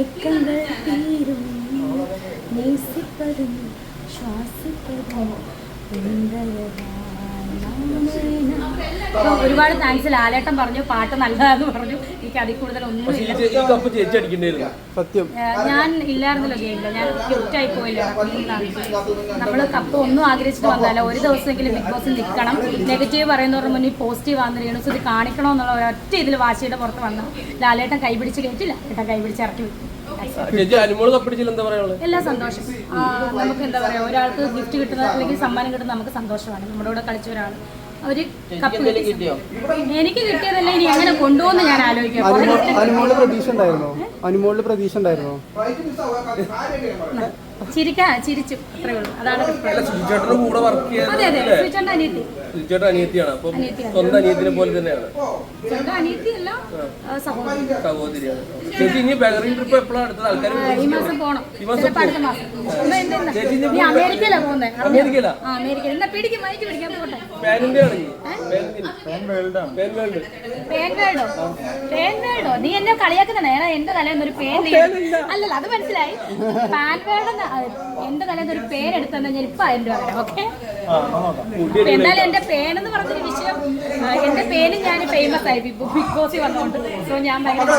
ഏക്കങ്ങൾ തീരും നേസിപ്പതും ശ്വാസിപ്പതും ഒരുപാട് താങ്ക്സ്. ലാലേട്ടൻ പറഞ്ഞു പാട്ട് നല്ലതാന്ന് പറഞ്ഞു. എനിക്ക് അതിൽ കൂടുതൽ ഒന്നും സത്യം ഞാൻ ഇല്ലായിരുന്നല്ലോ ഗെയിമില്ല, ഞാൻ ക്യൂറ്റായി പോയില്ല. നമ്മൾ കപ്പ് ഒന്നും ആഗ്രഹിച്ചിട്ട് വന്നല്ല. ഒരു ദിവസമെങ്കിലും ബിഗ് ബോസിൽ നിൽക്കണം, നെഗറ്റീവ് പറയുന്നവരുടെ മുന്നിൽ പോസിറ്റീവ് ആണെന്ന് രേണുസ് ഇത് കാണിക്കണമെന്നുള്ള ഒരൊറ്റ ഇതിൽ വാശിയുടെ പുറത്ത് വന്നു. ലാലേട്ടൻ കൈപിടിച്ച് കയറ്റില്ല, ഏട്ടൻ കൈപിടിച്ച് ഇറക്കി വിട്ടു. എല്ലാ സന്തോഷം. നമുക്ക് എന്താ പറയാ, ഒരാൾക്ക് ഗിഫ്റ്റ് കിട്ടുന്ന അല്ലെങ്കിൽ സമ്മാനം കിട്ടുന്ന നമുക്ക് സന്തോഷമാണ്. നമ്മുടെ കൂടെ കളിച്ച ഒരാൾ ഒരു കപ്പ് കിട്ടിയോ? എനിക്ക് കിട്ടിയതല്ല, ഇനി എങ്ങനെ കൊണ്ടുപോകുന്ന ഞാൻ ആലോചിക്കാം. അനുമോളിൽ പ്രതീക്ഷ ഉണ്ടായിരുന്നോ? ചിരിച്ചു, അത്രേ ഉള്ളൂ. അതാണ് അതെ അതെ. സുചേട്ടൻ്റെ അനിയത്തിയാണ്. സ്വന്തം അനിയത്തിനെ പോലെ തന്നെയാണ്. സ്വന്തം അനിയത്തിയല്ല, സഹോദരിയാണ്. ഈ മാസം പോണം, ചിലപ്പോൾ അടുത്ത മാസം. നീ അമേരിക്കയിലാ പോകുന്നത്? അമേരിക്കയിൽ. എന്നാ പിടിക്കും, മൈക്ക് പിടിക്കാൻ പോട്ടെ. പേൻവേഡോ? നീ എന്നെ കളിയാക്കുന്നതാണ്. എന്റെ തലേന്നൊരു പേൻ അല്ലല്ല, അത് മനസ്സിലായി. പാൻവേഡ് എന്റെ തലേന്നൊരു പേരെടുത്തെന്ന് ഞാൻ ഇപ്പൊ 1000 രൂപ തരാം. ഓക്കെ, എന്നാലും എന്റെ പേനെന്ന് പറഞ്ഞൊരു വിഷയം, എന്റെ പേര് ഞാൻ ഫേമസ് ആയി ബിഗ് ബോസിൽ വന്നുകൊണ്ട്. സോ ഞാൻ ഭയങ്കര